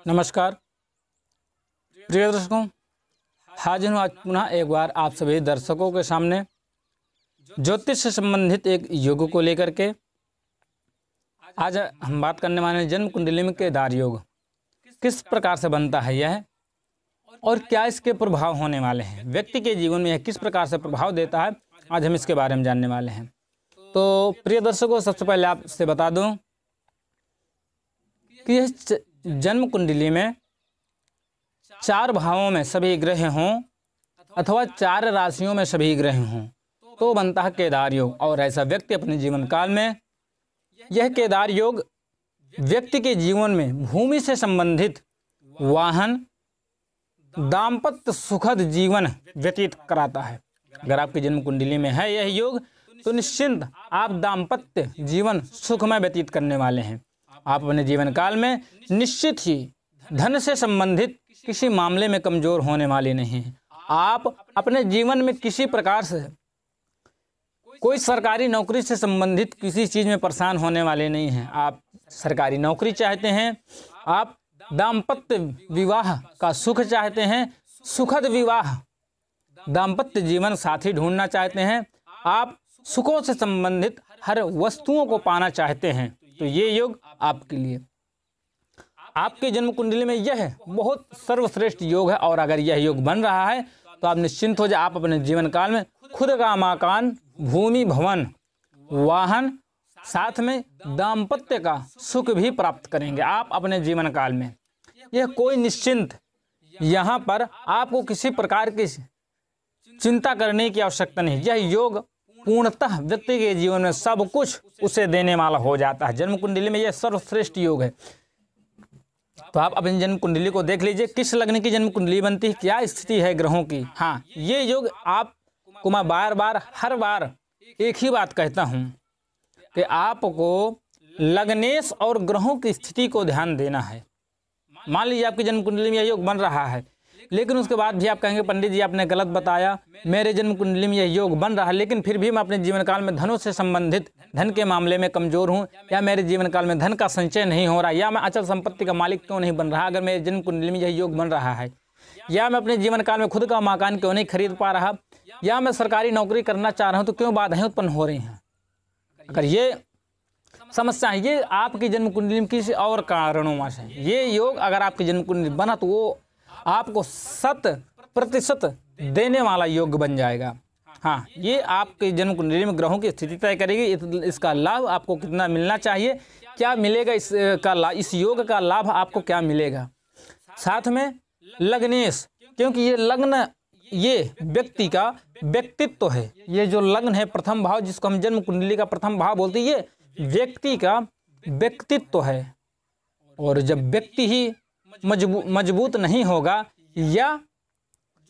नमस्कार प्रिय दर्शकों, हाजिर हूँ आज पुनः एक बार आप सभी दर्शकों के सामने ज्योतिष से संबंधित एक योग को लेकर के। आज हम बात करने वाले हैं जन्म कुंडली में केदार योग किस प्रकार से बनता है यह और क्या इसके प्रभाव होने वाले हैं, व्यक्ति के जीवन में यह किस प्रकार से प्रभाव देता है, आज हम इसके बारे में जानने वाले हैं। तो प्रिय दर्शकों, सबसे पहले आपसे बता दूं कि इस जन्म कुंडली में 4 भावों में सभी ग्रह हों अथवा 4 राशियों में सभी ग्रह हों तो बनता है केदार योग। और ऐसा व्यक्ति अपने जीवन काल में यह केदार योग व्यक्ति के जीवन में भूमि से संबंधित वाहन, दाम्पत्य सुखद जीवन व्यतीत कराता है। अगर आपकी जन्म कुंडली में है यह योग तो निश्चिंत आप दाम्पत्य जीवन सुखमय व्यतीत करने वाले हैं। आप अपने जीवन काल में निश्चित ही धन से संबंधित किसी मामले में कमजोर होने वाले नहीं हैं। आप अपने जीवन में किसी प्रकार से कोई सरकारी नौकरी से संबंधित किसी चीज़ में परेशान होने वाले नहीं हैं। आप सरकारी नौकरी चाहते हैं, आप दाम्पत्य विवाह का सुख चाहते हैं, सुखद विवाह दाम्पत्य जीवन साथी ढूंढना चाहते हैं, आप सुखों से संबंधित हर वस्तुओं को पाना चाहते हैं, तो ये योग आपके लिए, आपके जन्म कुंडली में यह बहुत सर्वश्रेष्ठ योग है। और अगर यह योग बन रहा है तो आप निश्चिंत हो जाए, आप अपने जीवन काल में खुद का मकान, भूमि, भवन, वाहन, साथ में दाम्पत्य का सुख भी प्राप्त करेंगे आप अपने जीवन काल में। यह कोई निश्चिंत, यहाँ पर आपको किसी प्रकार की चिंता करने की आवश्यकता नहीं। यह योग पूर्णतः व्यक्ति के जीवन में सब कुछ उसे देने वाला हो जाता है। जन्म कुंडली में यह सर्वश्रेष्ठ योग है। तो आप अपनी जन्म कुंडली को देख लीजिए, किस लग्न की जन्म कुंडली बनती है, क्या स्थिति है ग्रहों की। हाँ, ये योग आपको मैं हर बार एक ही बात कहता हूँ कि आपको लग्नेश और ग्रहों की स्थिति को ध्यान देना है। मान लीजिए आपकी जन्म कुंडली में यह योग बन रहा है, लेकिन उसके बाद भी आप कहेंगे पंडित जी आपने गलत बताया, मेरे जन्म कुंडली में यह योग बन रहा है लेकिन फिर भी मैं अपने जीवन काल में धनों से संबंधित धन के मामले में कमजोर हूँ, या मेरे जीवन काल में धन का संचय नहीं हो रहा, या मैं अचल संपत्ति का मालिक क्यों नहीं बन रहा अगर मेरे जन्म कुंडली में यह योग बन रहा है, या मैं अपने जीवन काल में खुद का मकान क्यों नहीं खरीद पा रहा, या मैं सरकारी नौकरी करना चाह रहा हूँ तो क्यों बाधाएं उत्पन्न हो रही हैं। अगर ये समस्या है, ये आपकी जन्म कुंडली में किसी और कारणों से ये योग अगर आपकी जन्म कुंडली बना तो वो आपको 100% देने वाला योग बन जाएगा। हाँ, ये आपके जन्म कुंडली में ग्रहों की स्थिति तय करेगी। इसका लाभ आपको कितना मिलना चाहिए, क्या मिलेगा, इस योग का लाभ आपको क्या मिलेगा। साथ में लग्नेश, क्योंकि ये लग्न ये व्यक्ति का व्यक्तित्व है। ये जो लग्न है, प्रथम भाव जिसको हम जन्म कुंडली का प्रथम भाव बोलते हैं, ये व्यक्ति का व्यक्तित्व है। और जब व्यक्ति ही मजबूत नहीं होगा, या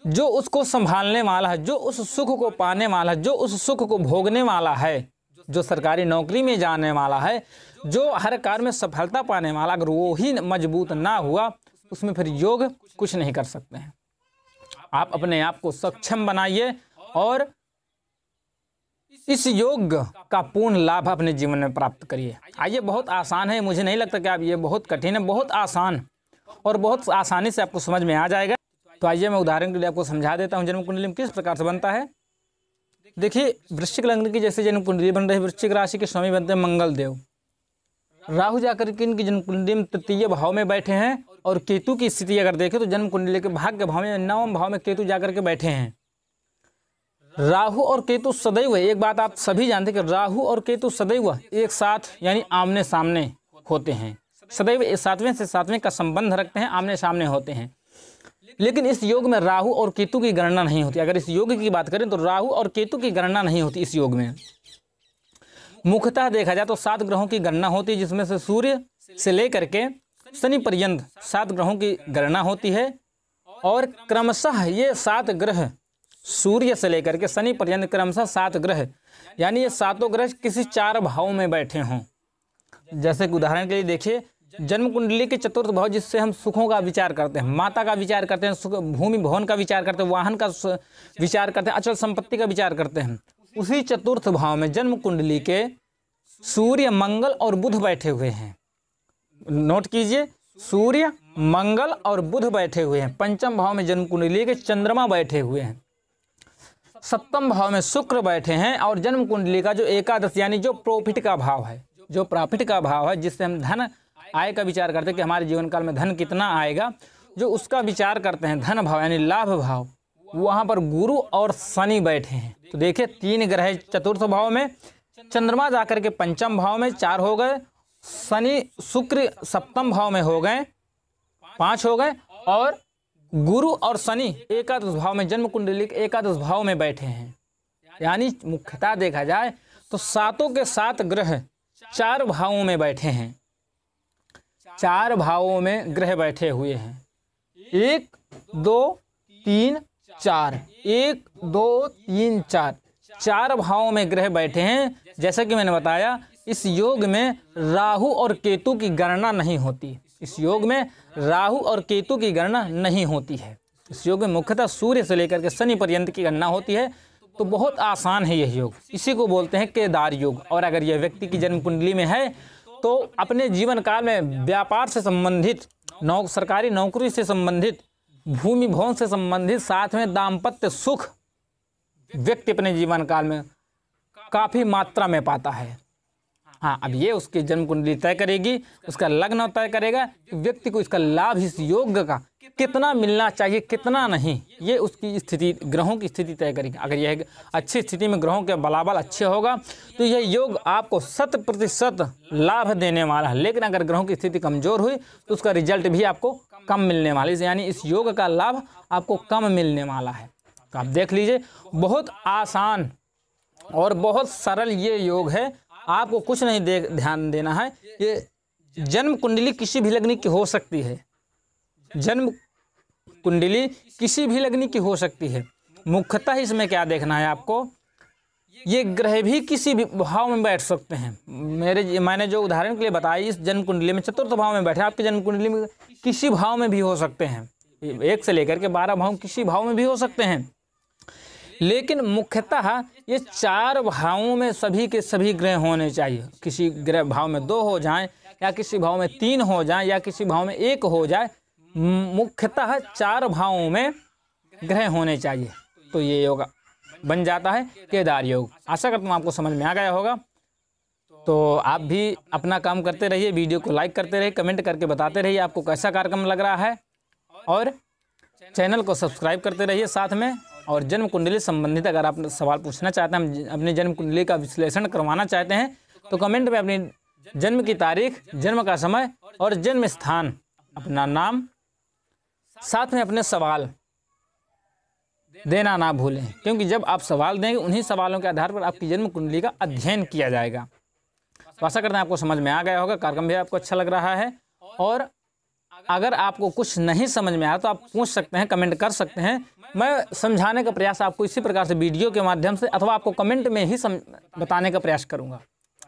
जो उसको संभालने वाला है, जो उस सुख को पाने वाला है, जो उस सुख को भोगने वाला है, जो सरकारी नौकरी में जाने वाला है, जो हर कार्य में सफलता पाने वाला, अगर वो ही मजबूत ना हुआ उसमें फिर योग कुछ नहीं कर सकते हैं। आप अपने आप को सक्षम बनाइए और इस योग का पूर्ण लाभ अपने जीवन में प्राप्त करिए। आइए, बहुत आसान है, मुझे नहीं लगता कि आप ये बहुत कठिन है, बहुत आसान और बहुत आसानी से आपको समझ में आ जाएगा। तो आइए मैं उदाहरण के लिए आपको समझा देता हूँ जन्म कुंडली में किस प्रकार से बनता है। देखिए, वृश्चिक लग्न की जैसे जन्म कुंडली बन रही है, वृश्चिक राशि के स्वामी बनते हैं मंगल देव। राहु जाकर के इनकी जन्म कुंडली में तृतीय भाव में बैठे हैं, और केतु की स्थिति अगर देखें तो जन्म कुंडली के भाग्य भाव में 9वें भाव में केतु जाकर के बैठे हैं। राहु और केतु सदैव, एक बात आप सभी जानते हैं कि राहु और केतु सदैव एक साथ यानी आमने सामने होते हैं, सदैव 7वें से 7वें का संबंध रखते हैं, आमने सामने होते हैं। लेकिन इस योग में राहु और केतु की गणना नहीं होती। अगर इस योग की बात करें तो राहु और केतु की गणना नहीं होती इस योग में। मुख्यतः देखा जाए तो 7 ग्रहों की गणना होती है, जिसमें से सूर्य से लेकर के शनि पर्यंत 7 ग्रहों की गणना होती है। और क्रमशः ये 7 ग्रह, सूर्य से लेकर के शनि पर्यंत क्रमशः 7 ग्रह, यानी ये 7 ग्रह किसी 4 भावों में बैठे हों। जैसे कि उदाहरण के लिए देखिए, जन्म कुंडली के चतुर्थ भाव जिससे हम सुखों का विचार करते हैं, माता का विचार करते हैं, भूमि भवन का विचार करते हैं, वाहन का विचार करते हैं, अचल संपत्ति का विचार करते हैं, उसी चतुर्थ भाव में जन्म कुंडली के सूर्य, मंगल और बुध बैठे हुए हैं। नोट कीजिए, सूर्य, मंगल और बुध बैठे हुए हैं। पंचम भाव में जन्म कुंडली के चंद्रमा बैठे हुए हैं। सप्तम भाव में शुक्र बैठे हैं और जन्म कुंडली का जो एकादश यानी जो प्रॉफिट का भाव है, जो प्रॉफिट का भाव है, जिससे हम धन आय का विचार करते हैं कि हमारे जीवन काल में धन कितना आएगा, जो उसका विचार करते हैं, धन भाव यानी लाभ भाव, वहाँ पर गुरु और शनि बैठे हैं। तो देखिए 3 ग्रह चतुर्थ भाव में, चंद्रमा जाकर के पंचम भाव में 4 हो गए, शनि शुक्र सप्तम भाव में हो गए 5 हो गए, और गुरु और शनि एकादश भाव में जन्म कुंडली के एकादश भाव में बैठे हैं। यानी मुख्यतः देखा जाए तो सातों के 7 ग्रह 4 भावों में बैठे हैं। 4 भावों में ग्रह बैठे हुए हैं। 1 2 3 4, 1 2 3 4, 4 भावों में ग्रह बैठे हैं। जैसा कि मैंने बताया, इस योग में राहु और केतु की गणना नहीं होती। इस योग में राहु और केतु की गणना नहीं होती है। इस योग में मुख्यतः सूर्य से लेकर के शनि पर्यंत की गणना होती है। तो बहुत आसान है यह योग, इसी को बोलते हैं केदार योग। और अगर यह व्यक्ति की जन्म कुंडली में है तो अपने जीवन काल में व्यापार से संबंधित, सरकारी नौकरी से संबंधित, भूमि भवन से संबंधित, साथ में दाम्पत्य सुख व्यक्ति अपने जीवन काल में काफ़ी मात्रा में पाता है। हाँ, अब ये उसकी जन्म कुंडली तय करेगी, उसका लग्न तय करेगा कि व्यक्ति को इसका लाभ इस योग का कितना मिलना चाहिए, कितना नहीं, ये उसकी स्थिति, ग्रहों की स्थिति तय करेगी। अगर यह अच्छी स्थिति में ग्रहों के बलाबल अच्छे होगा तो यह योग आपको 100% लाभ देने वाला है। लेकिन अगर ग्रहों की स्थिति कमज़ोर हुई तो उसका रिजल्ट भी आपको कम मिलने वाला है, यानी इस योग का लाभ आपको कम मिलने वाला है। तो आप देख लीजिए, बहुत आसान और बहुत सरल ये योग है। आपको कुछ नहीं ध्यान देना है। ये जन्म कुंडली किसी भी लग्न की हो सकती है। जन्म कुंडली किसी भी लग्न की हो सकती है। मुख्यतः इसमें क्या देखना है आपको, ये ग्रह भी किसी भी भाव में बैठ सकते हैं। मैंने जो उदाहरण के लिए बताया, इस जन्म कुंडली में चतुर्थ भाव में बैठे, आपकी जन्म कुंडली में किसी भाव में भी हो सकते हैं। 1 से लेकर के 12 भाव किसी भाव में भी हो सकते हैं। लेकिन मुख्यतः ये 4 भावों में सभी के सभी ग्रह होने चाहिए। किसी ग्रह भाव में 2 हो जाएं, या किसी भाव में 3 हो जाएं, या किसी भाव में 1 हो जाए, मुख्यतः 4 भावों में ग्रह होने चाहिए। तो ये योग बन जाता है केदार योग। आशा करता हूँ आपको समझ में आ गया होगा। तो आप भी अपना काम करते रहिए, वीडियो को लाइक करते रहिए, कमेंट करके बताते रहिए आपको कैसा कार्यक्रम लग रहा है, और चैनल को सब्सक्राइब करते रहिए साथ में। और जन्म कुंडली संबंधित अगर आप सवाल पूछना चाहते हैं, हम अपनी जन्म कुंडली का विश्लेषण करवाना चाहते हैं, तो कमेंट में अपनी जन्म की तारीख, जन्म का समय और जन्म स्थान, अपना नाम, साथ में अपने सवाल देना ना भूलें। क्योंकि जब आप सवाल देंगे, उन्हीं सवालों के आधार पर आपकी जन्म कुंडली का अध्ययन किया जाएगा। तो आशा करते हैं आपको समझ में आ गया होगा, कार्यक्रम भी आपको अच्छा लग रहा है। और अगर आपको कुछ नहीं समझ में आया तो आप पूछ सकते हैं, कमेंट कर सकते हैं। मैं समझाने का प्रयास आपको इसी प्रकार से वीडियो के माध्यम से अथवा आपको कमेंट में ही बताने का प्रयास करूंगा।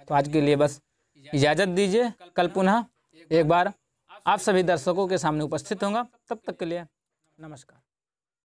तो आज के लिए बस इजाज़त दीजिए। कल पुनः एक बार आप सभी दर्शकों के सामने उपस्थित होऊंगा। तब तक के लिए नमस्कार।